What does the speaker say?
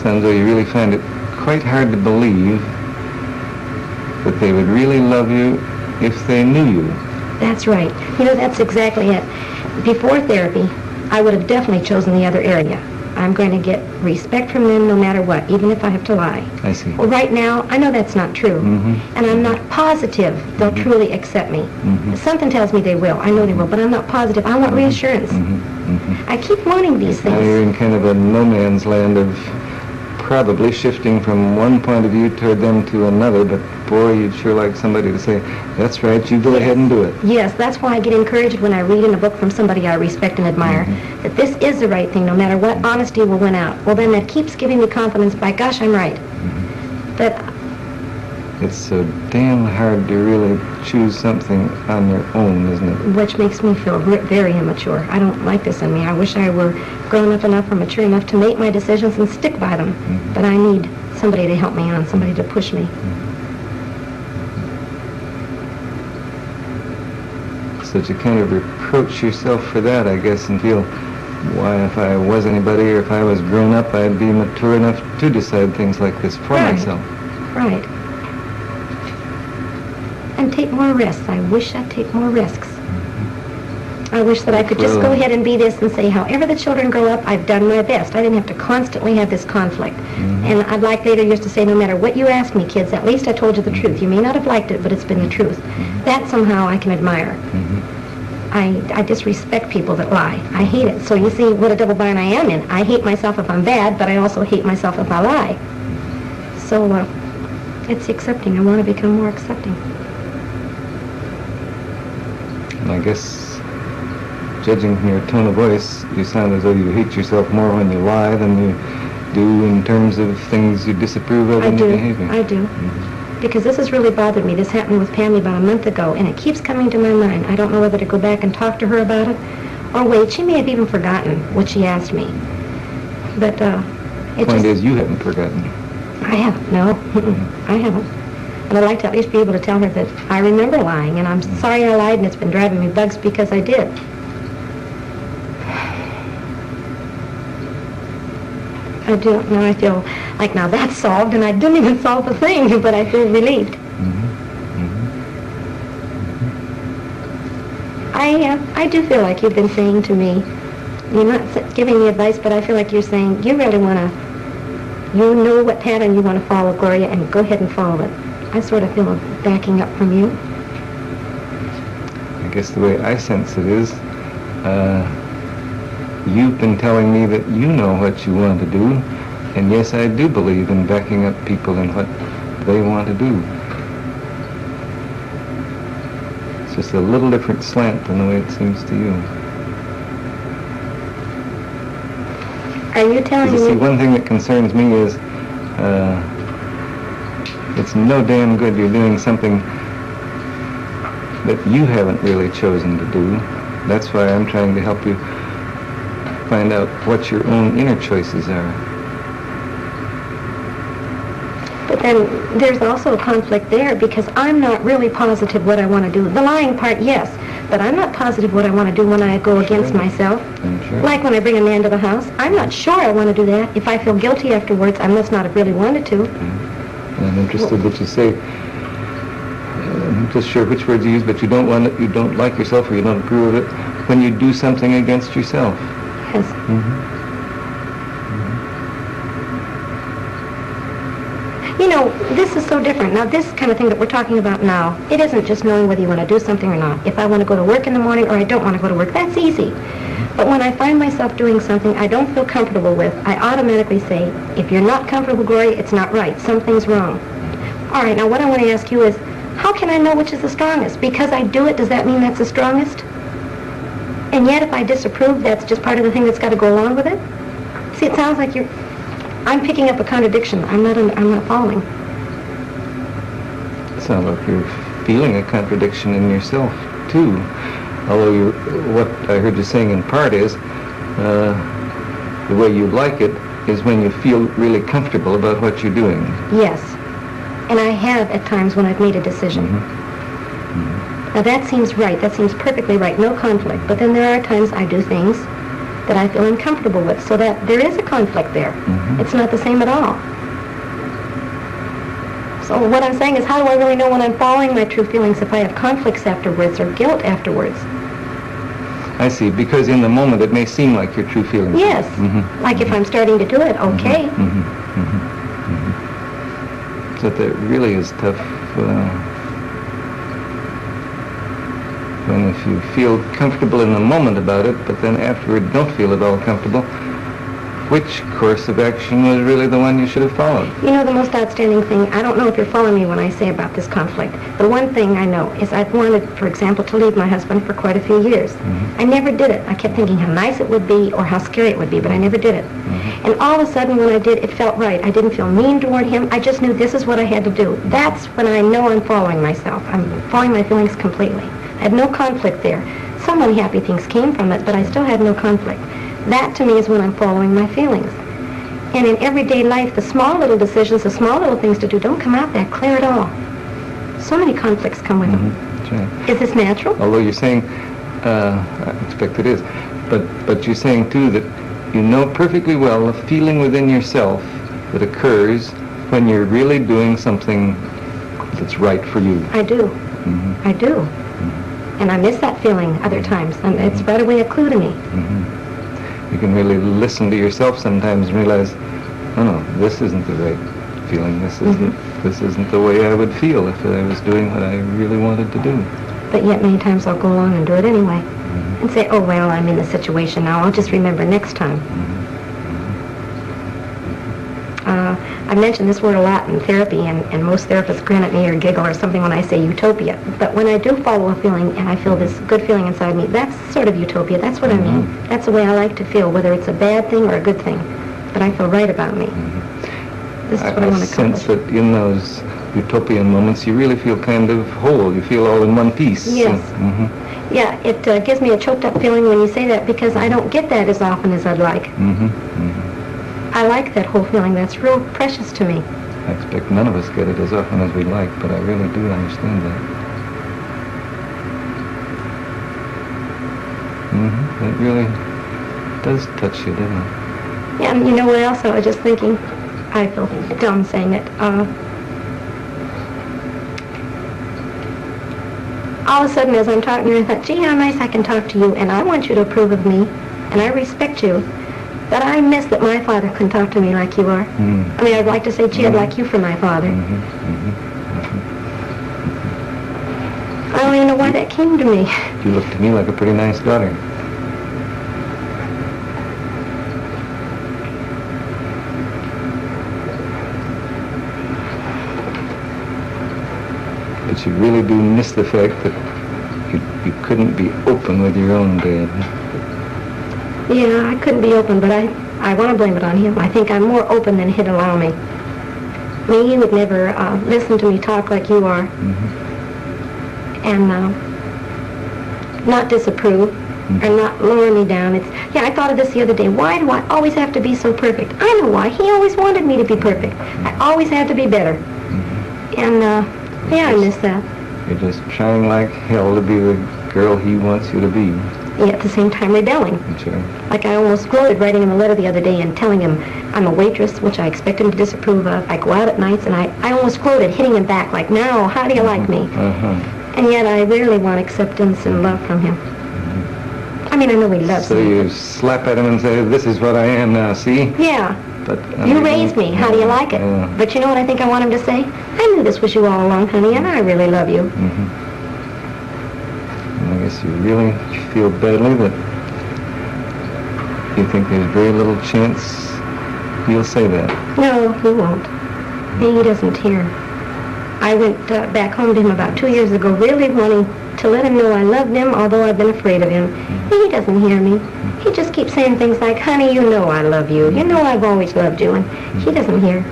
sounds though you really find it quite hard to believe that they would really love you if they knew you. That's right. You know, that's exactly it. Before therapy, I would have definitely chosen the other area. I'm going to get respect from them no matter what, even if I have to lie. I see. Well, right now, I know that's not true. Mm-hmm. And I'm not positive they'll truly accept me. Something tells me they will. I know they will, but I'm not positive. I want reassurance. I keep wanting these Now you're things. in kind of a no man's land of probably shifting from one point of view toward them to another, but boy, you'd sure like somebody to say, that's right, you go ahead and do it. Yes, that's why I get encouraged when I read in a book from somebody I respect and admire that this is the right thing, no matter what, honesty will win out. Well, then that keeps giving me confidence, by gosh, I'm right. That It's so damn hard to really choose something on your own, isn't it? which makes me feel very immature. I don't like this in me. I wish I were grown up enough or mature enough to make my decisions and stick by them. But I need somebody to help me on, somebody to push me. So to kind of reproach yourself for that, I guess, and feel, why, if I was anybody or if I was grown up, I'd be mature enough to decide things like this for myself. Right. And take more risks. I wish I'd take more risks. I wish that I could just go ahead and be this and say, however the children grow up, I've done my best. I didn't have to constantly have this conflict. And I'd like later years to say, no matter what you ask me, kids, at least I told you the truth. You may not have liked it, but it's been the truth. That somehow I can admire. I disrespect people that lie. I hate it. So you see what a double bind I am in. I hate myself if I'm bad, but I also hate myself if I lie. So it's accepting. I want to become more accepting. And I guess, judging from your tone of voice, you sound as though you hate yourself more when you lie than you do in terms of things you disapprove of in your behavior. I do. Because this has really bothered me. This happened with Pammy about a month ago, and it keeps coming to my mind. I don't know whether to go back and talk to her about it, or wait. She may have even forgotten what she asked me. But The point is, you haven't forgotten. I haven't, no. I haven't. And I'd like to at least be able to tell her that I remember lying, and I'm sorry I lied, and it's been driving me bugs because I did. I do. Now I feel like now that's solved, and I didn't even solve the thing, but I feel relieved. I do feel like you've been saying to me, you're not giving me advice, but I feel like you're saying you really want to, you know what pattern you want to follow, Gloria, and go ahead and follow it. I sort of feel a backing up from you. I guess the way I sense it is, you've been telling me that you know what you want to do, and yes, I do believe in backing up people in what they want to do. It's just a little different slant than the way it seems to you. Are you telling me? See, one thing that concerns me is it's no damn good you're doing something that you haven't really chosen to do. That's why I'm trying to help you find out what your own inner choices are. But then there's also a conflict there because I'm not really positive what I want to do. The lying part, yes, but I'm not positive what I want to do when I go against myself. Sure. Like when I bring a man to the house, I'm not sure I want to do that. If I feel guilty afterwards, I must not have really wanted to. I'm interested that you say, I'm not just sure which words you use, but you don't want it, you don't like yourself or you don't approve of it when you do something against yourself. Yes. You know, this is so different. Now, this kind of thing that we're talking about now, it isn't just knowing whether you want to do something or not. If I want to go to work in the morning or I don't want to go to work, that's easy. But when I find myself doing something I don't feel comfortable with, I automatically say, if you're not comfortable, Gloria, it's not right. Something's wrong. All right, now what I want to ask you is, how can I know which is the strongest? Because I do it, does that mean that's the strongest? And yet if I disapprove, that's just part of the thing that's got to go along with it? See, it sounds like I'm picking up a contradiction. I'm not following. It sounds like you're feeling a contradiction in yourself, too. Although what I heard you saying in part is, the way you like it is when you feel really comfortable about what you're doing. Yes. And I have at times when I've made a decision. Now that seems right. That seems perfectly right. No conflict. But then there are times I do things that I feel uncomfortable with, so that there is a conflict there. It's not the same at all. So what I'm saying is, how do I really know when I'm following my true feelings if I have conflicts afterwards or guilt afterwards? I see, because in the moment it may seem like your true feelings. Yes, like if I'm starting to do it, okay. So that really is tough when if you feel comfortable in the moment about it, but then afterward don't feel at all comfortable, which course of action was really the one you should have followed? You know, the most outstanding thing, I don't know if you're following me when I say about this conflict. The one thing I know is I've wanted, for example, to leave my husband for quite a few years. I never did it. I kept thinking how nice it would be or how scary it would be, but I never did it. And all of a sudden when I did, it felt right. I didn't feel mean toward him. I just knew this is what I had to do. That's when I know I'm following myself. I'm following my feelings completely. I had no conflict there. Some unhappy things came from it, but I still had no conflict. That, to me, is when I'm following my feelings. And in everyday life, the small little decisions, the small little things to do don't come out that clear at all. So many conflicts come with them. Right. Is this natural? Although you're saying, I expect it is, but you're saying, too, that you know perfectly well the feeling within yourself that occurs when you're really doing something that's right for you. I do. I do. And I miss that feeling other times, and it's right away a clue to me. You can really listen to yourself sometimes and realize, oh no, this isn't the right feeling. This isn't the way I would feel if I was doing what I really wanted to do. But yet many times I'll go along and do it anyway. And say, oh well, I'm in the situation now, I'll just remember next time. I mention this word a lot in therapy, and most therapists grin at me or giggle or something when I say utopia. But when I do follow a feeling and I feel this good feeling inside me, that's sort of utopia. That's what I mean. That's the way I like to feel, whether it's a bad thing or a good thing. But I feel right about me. This is what I want to accomplish. I sense that in those utopian moments, you really feel kind of whole. You feel all in one piece. Yes. Yeah, it gives me a choked up feeling when you say that, because I don't get that as often as I'd like. I like that whole feeling. That's real precious to me. I expect none of us get it as often as we like, but I really do understand that. It really does touch you, doesn't it? Yeah, and you know what else I was just thinking? I feel dumb saying it. All of a sudden, as I'm talking to you, I thought, gee, how nice I can talk to you, and I want you to approve of me, and I respect you. But I miss that my father can talk to me like you are. I mean, I'd like to say, gee, I'd like you for my father. I don't even know why that came to me. You look to me like a pretty nice daughter. But you really do miss the fact that you couldn't be open with your own dad. Yeah, I couldn't be open, but I want to blame it on him. I think I'm more open than he'd allow me. I mean, he would never listen to me talk like you are. And not disapprove or not lower me down. Yeah, I thought of this the other day. Why do I always have to be so perfect? I know why. He always wanted me to be perfect. I always had to be better. And, yeah, I miss that. You're just trying like hell to be the girl he wants you to be. Yeah, at the same time rebelling. Sure. Like I almost gloated writing him a letter the other day and telling him I'm a waitress, which I expect him to disapprove of. I go out at nights, and I almost gloated, hitting him back like, now, how do you like me? And yet I rarely want acceptance and love from him. I mean, I know he loves me. So you slap at him and say, this is what I am now, see? Yeah. But you raised me. How do you like it? But you know what I think I want him to say? I knew this was you all along, honey, and I really love you. I guess you really feel badly that you think there's very little chance he'll say that. No, he won't. He doesn't hear. I went back home to him about 2 years ago, really wanting to let him know I loved him, although I've been afraid of him. He doesn't hear me. He just keeps saying things like, honey, you know I love you. You know I've always loved you. And he doesn't hear.